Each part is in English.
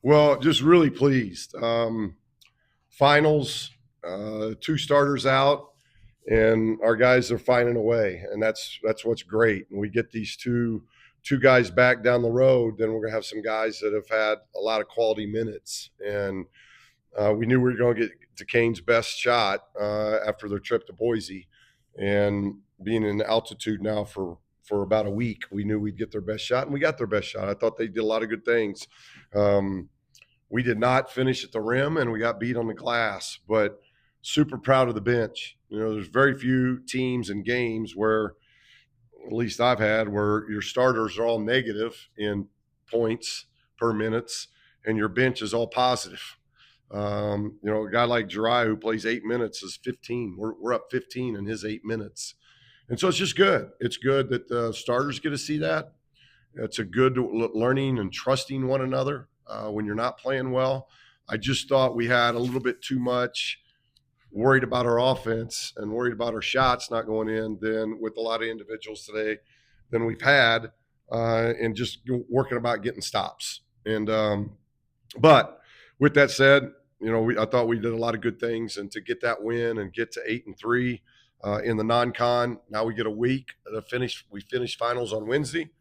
Well, just really pleased. Finals, two starters out, and our guys are finding a way, and that's what's great. And we get these two guys back down the road, then we're gonna have some guys that have had a lot of quality minutes, and we knew we were going to get Duquesne's best shot after their trip to Boise, and being in altitude now for about a week, we knew we'd get their best shot, and we got their best shot. I thought they did a lot of good things. Um, we did not finish at the rim, and we got beat on the glass, but super proud of the bench. You know, there's very few teams and games where, at least I've had, where your starters are all negative in points per minutes, and your bench is all positive. A guy like Jirai who plays 8 minutes is 15. We're up 15 in his 8 minutes. And so it's just good. It's good that the starters get to see that. It's a good learning and trusting one another when you're not playing well. I just thought we had a little bit too much worried about our offense and worried about our shots not going in than with a lot of individuals today than we've had, and just working about getting stops. But with that said, I thought we did a lot of good things, and to get that win and get to 8-3 in the non-con. Now we get a week to finish. We finish finals on Wednesday,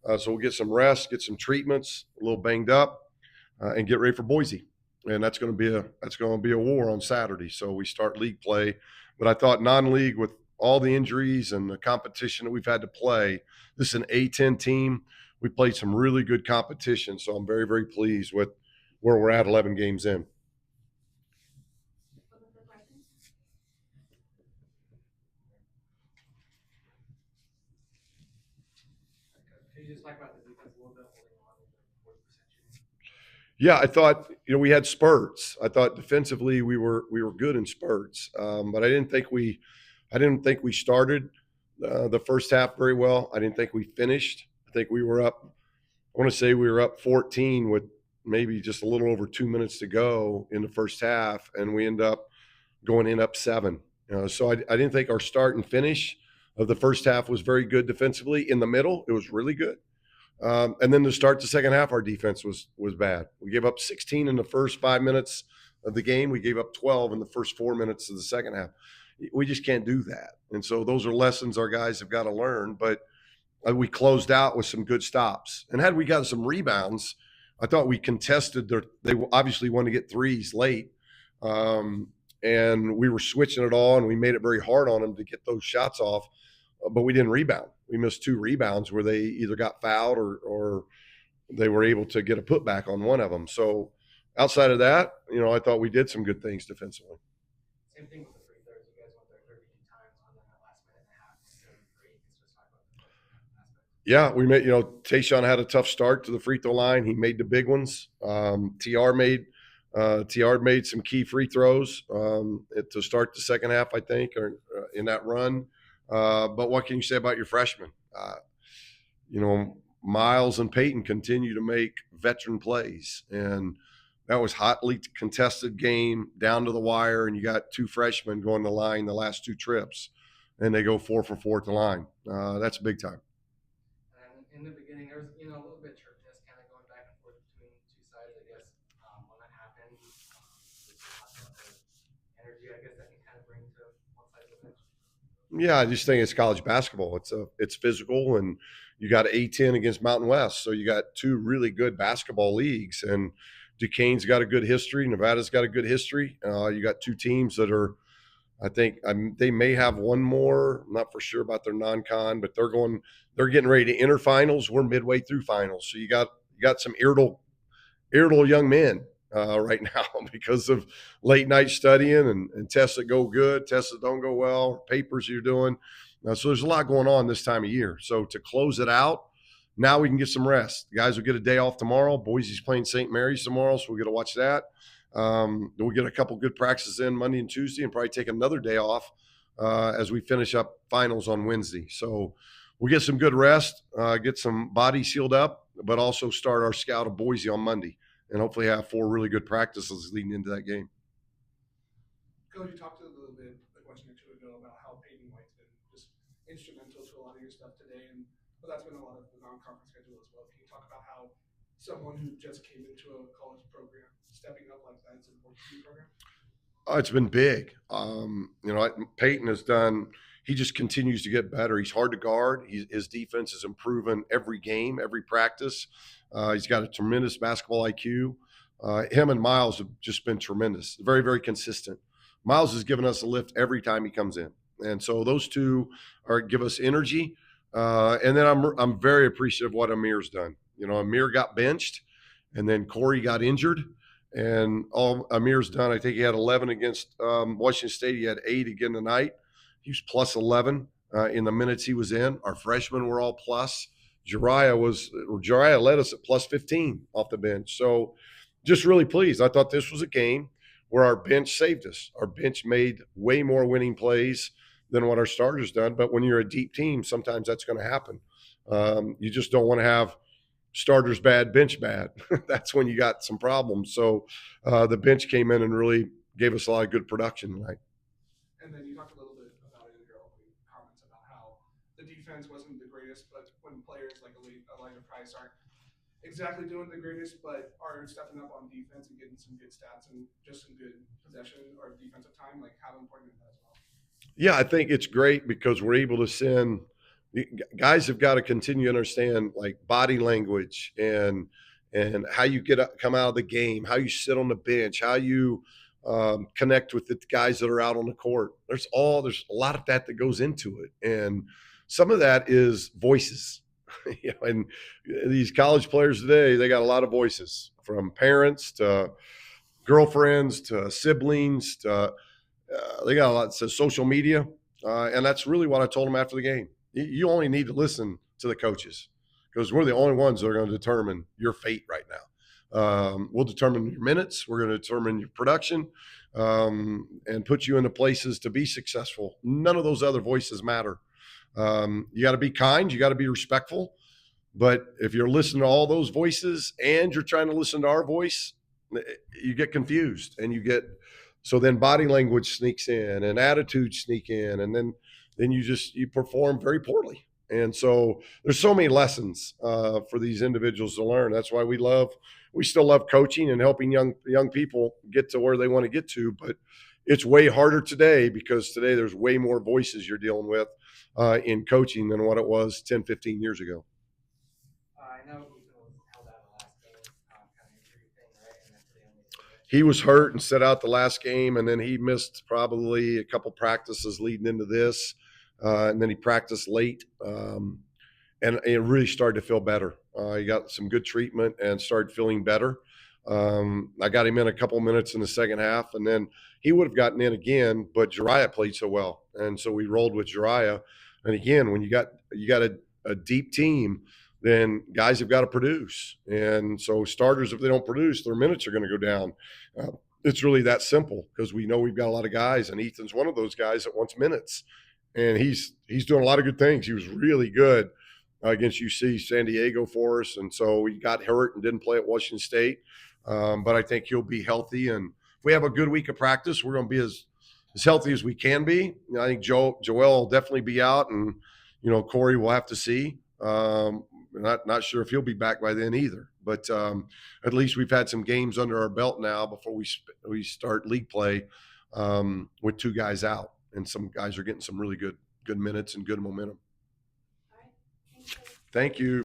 so we'll get some rest, get some treatments, a little banged up, and get ready for Boise. And that's going to be a war on Saturday. So we start league play, but I thought non-league with all the injuries and the competition that we've had to play. This is an A10 team. We played some really good competition, so I'm very very pleased with where we're at 11 games in. Yeah, I thought we had spurts. I thought defensively we were good in spurts, but I didn't think we started the first half very well. I didn't think we finished. I think we were up. I want to say we were up 14 with maybe just a little over 2 minutes to go in the first half, and we end up going in up seven. So I didn't think our start and finish of the first half was very good defensively. In the middle, it was really good. And then to start the second half, our defense was bad. We gave up 16 in the first 5 minutes of the game. We gave up 12 in the first 4 minutes of the second half. We just can't do that. And so those are lessons our guys have got to learn. But we closed out with some good stops. And had we got some rebounds, I thought we contested they obviously wanted to get threes late. And we were switching it all, and we made it very hard on them to get those shots off, but we didn't rebound. We missed two rebounds where they either got fouled or they were able to get a putback on one of them. So outside of that, I thought we did some good things defensively. Yeah, we made, Tayshawn had a tough start to the free throw line. He made the big ones. TR made some key free throws to start the second half, I think, or in that run. But what can you say about your freshmen? Miles and Peyton continue to make veteran plays, and that was hotly contested game down to the wire. And you got two freshmen going to the line the last two trips, and they go 4 for 4 at the line. That's big time. Yeah, I just think it's college basketball. It's physical, and you got A10 against Mountain West, so you got two really good basketball leagues. And Duquesne's got a good history. Nevada's got a good history. You got two teams that are, I think, they may have one more. I'm not for sure about their non-con, but they're getting ready to enter finals. We're midway through finals, so you got some irritable young men right now because of late night studying and tests that go good, tests that don't go well, papers you're doing. So there's a lot going on this time of year. So to close it out, now we can get some rest. The guys will get a day off tomorrow. Boise's playing St. Mary's tomorrow, so we'll get to watch that. We'll get a couple good practices in Monday and Tuesday, and probably take another day off as we finish up finals on Wednesday. So we'll get some good rest, get some bodies healed up, but also start our scout of Boise on Monday, and hopefully have four really good practices leading into that game. Coach, you talked a little bit a question or two ago about how Peyton White's been just instrumental to a lot of your stuff today, and but that's been a lot of the non-conference schedule as well. Can you talk about how someone who just came into a college program stepping up like that is important to your program? It's been big. Peyton has done. He just continues to get better. He's hard to guard. His defense is improving every game, every practice. He's got a tremendous basketball IQ. Him and Miles have just been tremendous. Very, very consistent. Miles has given us a lift every time he comes in, and so those two are give us energy. And then I'm very appreciative of what Amir's done. Amir got benched, and then Corey got injured, and all Amir's done, I think he had 11 against Washington State. He had 8 again tonight. He was plus 11 in the minutes he was in. Our freshmen were all plus. Jariah led us at plus 15 off the bench. So just really pleased. I thought this was a game where our bench saved us. Our bench made way more winning plays than what our starters done. But when you're a deep team, sometimes that's going to happen. You just don't want to have starters bad, bench bad. That's when you got some problems. So the bench came in and really gave us a lot of good production tonight. And then you talked a little bit about it in your opening comments about how the defense wasn't the greatest, but when players like Elijah Price aren't exactly doing the greatest, but are stepping up on defense and getting some good stats and just some good possession or defensive time, like how important is that as well? Yeah, I think it's great because we're able to send guys have got to continue to understand like body language and how you come out of the game, how you sit on the bench, how you connect with the guys that are out on the court. There's a lot of that goes into it, and some of that is voices. And these college players today, they got a lot of voices from parents to girlfriends to siblings to they got a lot. So social media, and that's really what I told them after the game. You only need to listen to the coaches because we're the only ones that are going to determine your fate right now. We'll determine your minutes. We're going to determine your production and put you into places to be successful. None of those other voices matter. You got to be kind. You got to be respectful. But if you're listening to all those voices and you're trying to listen to our voice, you get confused and you get so then body language sneaks in and attitudes sneak in, and then you perform very poorly. And so there's so many lessons for these individuals to learn. That's why we still love coaching and helping young people get to where they want to get to. But it's way harder today because today there's way more voices you're dealing with in coaching than what it was 10, 15 years ago. I know Ethan was held out the last game, kind of injury thing, right? And that's the only thing. He was hurt and set out the last game, and then he missed probably a couple practices leading into this, and then he practiced late, and it really started to feel better. He got some good treatment and started feeling better. I got him in a couple minutes in the second half, and then he would have gotten in again, but Jariah played so well, and so we rolled with Jariah. And again, when you got a deep team, then guys have got to produce. And so starters, if they don't produce, their minutes are going to go down. It's really that simple because we know we've got a lot of guys, and Ethan's one of those guys that wants minutes, and he's doing a lot of good things. He was really good against UC San Diego for us, and so he got hurt and didn't play at Washington State. But I think he'll be healthy, and if we have a good week of practice, we're going to be as healthy as we can be. I think Joel will definitely be out, and Corey will have to see. Not sure if he'll be back by then either. But at least we've had some games under our belt now before we start league play with 2 guys out, and some guys are getting some really good minutes and good momentum. All right. Thank you. Thank you.